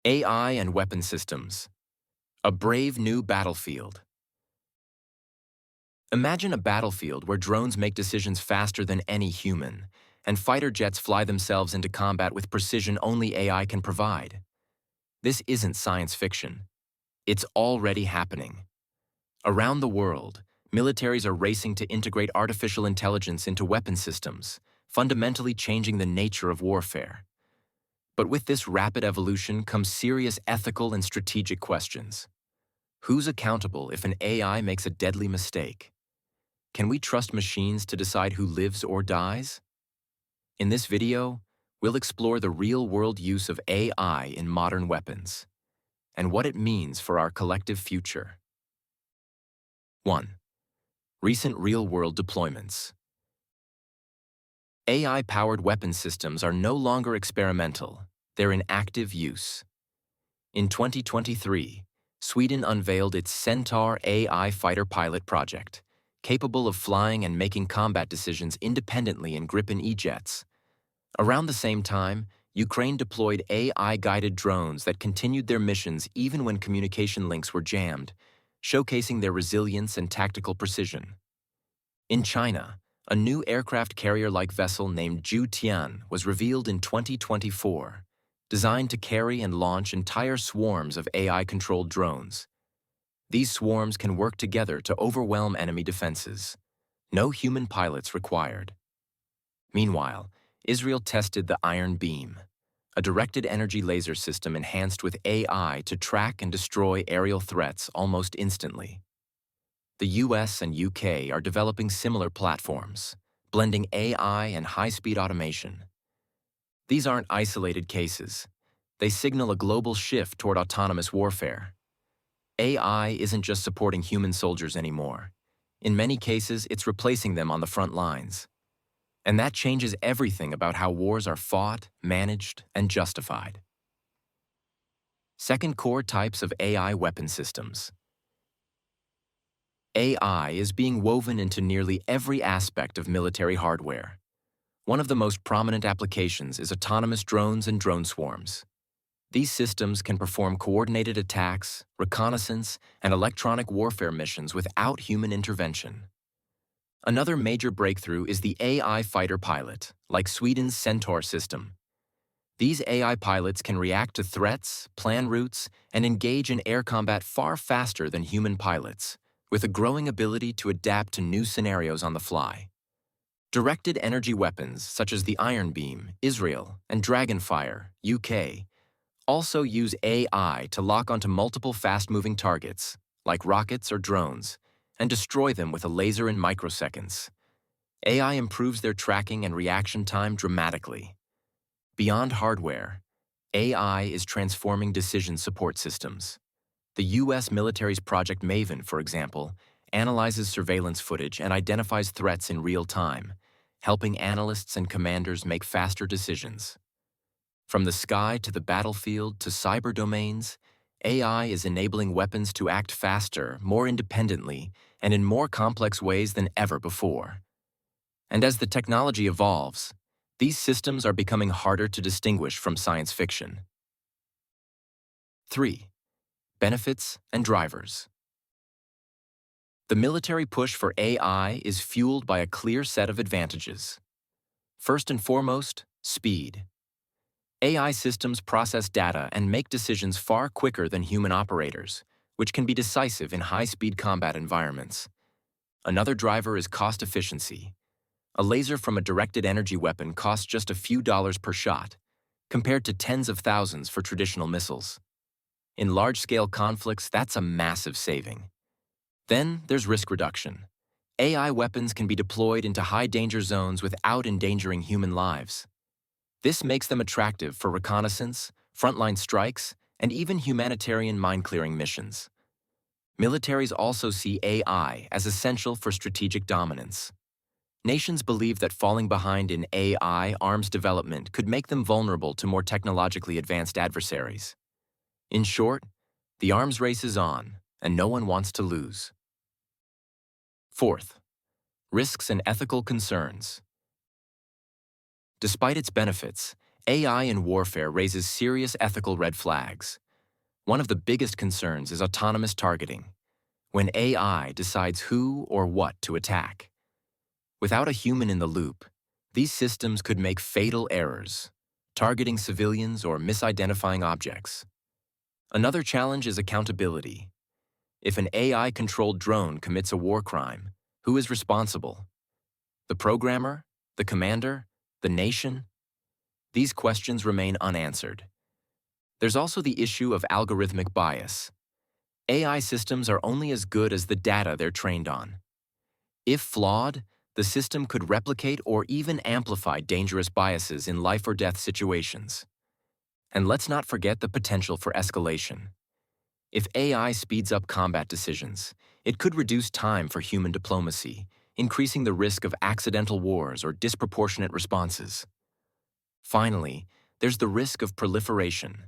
AI and weapon systems. A brave new battlefield. Imagine a battlefield where drones make decisions faster than any human, and fighter jets fly themselves into combat with precision only AI can provide. This isn't science fiction. It's already happening. Around the world, militaries are racing to integrate artificial intelligence into weapon systems, fundamentally changing the nature of warfare. But with this rapid evolution comes serious ethical and strategic questions. Who's accountable if an AI makes a deadly mistake? Can we trust machines to decide who lives or dies? In this video, we'll explore the real-world use of AI in modern weapons and what it means for our collective future. 1. Recent real-world deployments. AI-powered weapon systems are no longer experimental, they're in active use. In 2023, Sweden unveiled its Centaur AI fighter pilot project, capable of flying and making combat decisions independently in Gripen E-jets. Around the same time, Ukraine deployed AI-guided drones that continued their missions even when communication links were jammed, showcasing their resilience and tactical precision. In China, a new aircraft carrier-like vessel named Zhu Tian was revealed in 2024, designed to carry and launch entire swarms of AI-controlled drones. These swarms can work together to overwhelm enemy defenses. No human pilots required. Meanwhile, Israel tested the Iron Beam, a directed energy laser system enhanced with AI to track and destroy aerial threats almost instantly. The US and UK are developing similar platforms, blending AI and high-speed automation. These aren't isolated cases. They signal a global shift toward autonomous warfare. AI isn't just supporting human soldiers anymore. In many cases, it's replacing them on the front lines. And that changes everything about how wars are fought, managed, and justified. Second core types of AI weapon systems. AI is being woven into nearly every aspect of military hardware. One of the most prominent applications is autonomous drones and drone swarms. These systems can perform coordinated attacks, reconnaissance, and electronic warfare missions without human intervention. Another major breakthrough is the AI fighter pilot, like Sweden's Centaur system. These AI pilots can react to threats, plan routes, and engage in air combat far faster than human pilots, with a growing ability to adapt to new scenarios on the fly. Directed energy weapons, such as the Iron Beam, Israel, and Dragonfire, UK, also use AI to lock onto multiple fast-moving targets, like rockets or drones, and destroy them with a laser in microseconds. AI improves their tracking and reaction time dramatically. Beyond hardware, AI is transforming decision support systems. The US military's Project Maven, for example, analyzes surveillance footage and identifies threats in real time, helping analysts and commanders make faster decisions. From the sky to the battlefield to cyber domains, AI is enabling weapons to act faster, more independently, and in more complex ways than ever before. And as the technology evolves, these systems are becoming harder to distinguish from science fiction. 3. Benefits and drivers. The military push for AI is fueled by a clear set of advantages. First and foremost, speed. AI systems process data and make decisions far quicker than human operators, which can be decisive in high-speed combat environments. Another driver is cost efficiency. A laser from a directed energy weapon costs just a few dollars per shot, compared to tens of thousands for traditional missiles. In large-scale conflicts, that's a massive saving. Then there's risk reduction. AI weapons can be deployed into high-danger zones without endangering human lives. This makes them attractive for reconnaissance, frontline strikes, and even humanitarian mine-clearing missions. Militaries also see AI as essential for strategic dominance. Nations believe that falling behind in AI arms development could make them vulnerable to more technologically advanced adversaries. In short, the arms race is on, and no one wants to lose. Fourth, risks and ethical concerns. Despite its benefits, AI in warfare raises serious ethical red flags. One of the biggest concerns is autonomous targeting, when AI decides who or what to attack. Without a human in the loop, these systems could make fatal errors, targeting civilians or misidentifying objects. Another challenge is accountability. If an AI-controlled drone commits a war crime, who is responsible? The programmer? The commander? The nation? These questions remain unanswered. There's also the issue of algorithmic bias. AI systems are only as good as the data they're trained on. If flawed, the system could replicate or even amplify dangerous biases in life or death situations. And let's not forget the potential for escalation. If AI speeds up combat decisions, it could reduce time for human diplomacy, increasing the risk of accidental wars or disproportionate responses. Finally, there's the risk of proliferation.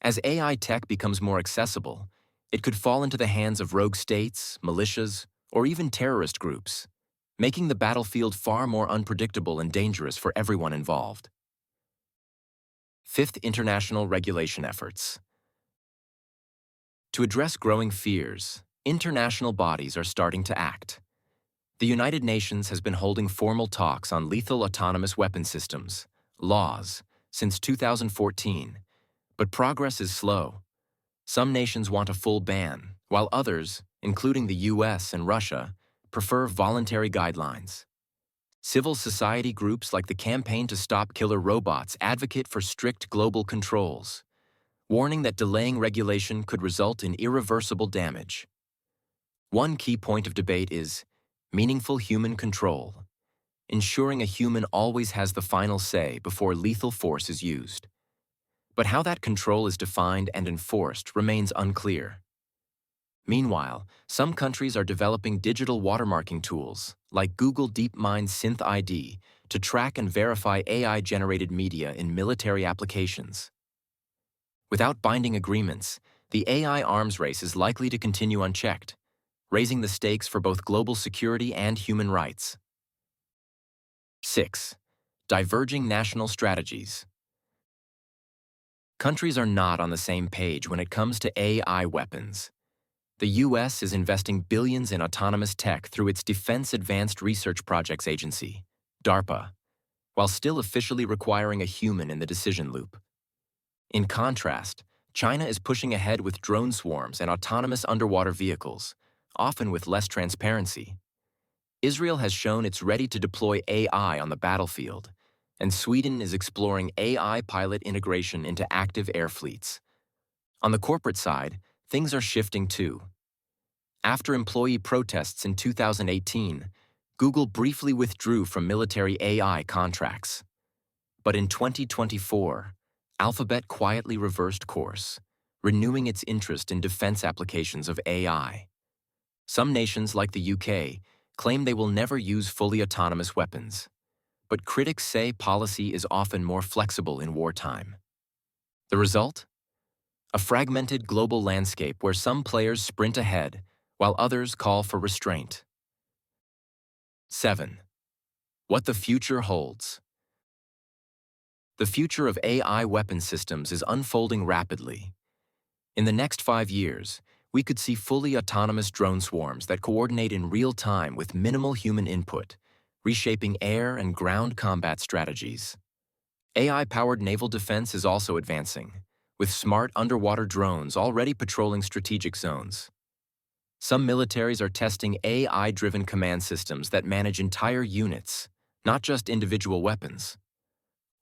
As AI tech becomes more accessible, it could fall into the hands of rogue states, militias, or even terrorist groups, making the battlefield far more unpredictable and dangerous for everyone involved. Fifth, international regulation efforts. To address growing fears, international bodies are starting to act. The United Nations has been holding formal talks on lethal autonomous weapon systems, laws, since 2014, but progress is slow. Some nations want a full ban, while others, including the US and Russia, prefer voluntary guidelines. Civil society groups like the Campaign to Stop Killer Robots advocate for strict global controls, warning that delaying regulation could result in irreversible damage. One key point of debate is meaningful human control, ensuring a human always has the final say before lethal force is used. But how that control is defined and enforced remains unclear. Meanwhile, some countries are developing digital watermarking tools, like Google DeepMind's Synth ID, to track and verify AI-generated media in military applications. Without binding agreements, the AI arms race is likely to continue unchecked, raising the stakes for both global security and human rights. 6. Diverging national strategies. Countries are not on the same page when it comes to AI weapons. The US is investing billions in autonomous tech through its Defense Advanced Research Projects Agency, DARPA, while still officially requiring a human in the decision loop. In contrast, China is pushing ahead with drone swarms and autonomous underwater vehicles, often with less transparency. Israel has shown it's ready to deploy AI on the battlefield, and Sweden is exploring AI pilot integration into active air fleets. On the corporate side, things are shifting too. After employee protests in 2018, Google briefly withdrew from military AI contracts. But in 2024, Alphabet quietly reversed course, renewing its interest in defense applications of AI. Some nations, like the UK, claim they will never use fully autonomous weapons, but critics say policy is often more flexible in wartime. The result? A fragmented global landscape where some players sprint ahead, while others call for restraint. 7. What the future holds. The future of AI weapon systems is unfolding rapidly. In the next 5 years, we could see fully autonomous drone swarms that coordinate in real time with minimal human input, reshaping air and ground combat strategies. AI-powered naval defense is also advancing, with smart underwater drones already patrolling strategic zones. Some militaries are testing AI-driven command systems that manage entire units, not just individual weapons.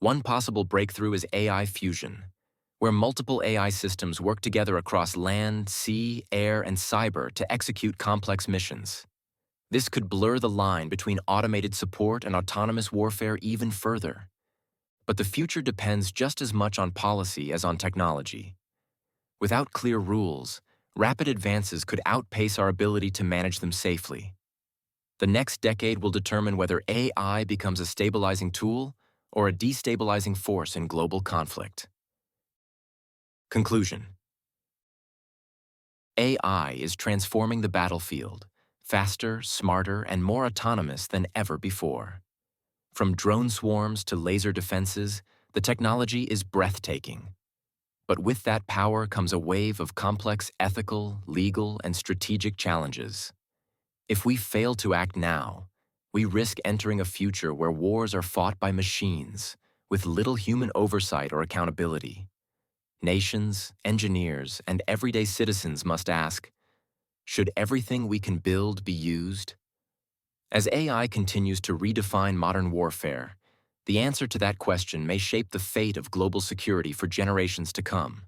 One possible breakthrough is AI fusion, where multiple AI systems work together across land, sea, air, and cyber to execute complex missions. This could blur the line between automated support and autonomous warfare even further. But the future depends just as much on policy as on technology. Without clear rules, rapid advances could outpace our ability to manage them safely. The next decade will determine whether AI becomes a stabilizing tool or a destabilizing force in global conflict. Conclusion. AI is transforming the battlefield, faster, smarter, and more autonomous than ever before. From drone swarms to laser defenses, The technology is breathtaking. But with that power comes a wave of complex ethical, legal, and strategic challenges. If we fail to act now, we risk entering a future where wars are fought by machines, with little human oversight or accountability. Nations, engineers, and everyday citizens must ask, should everything we can build be used? As AI continues to redefine modern warfare, the answer to that question may shape the fate of global security for generations to come.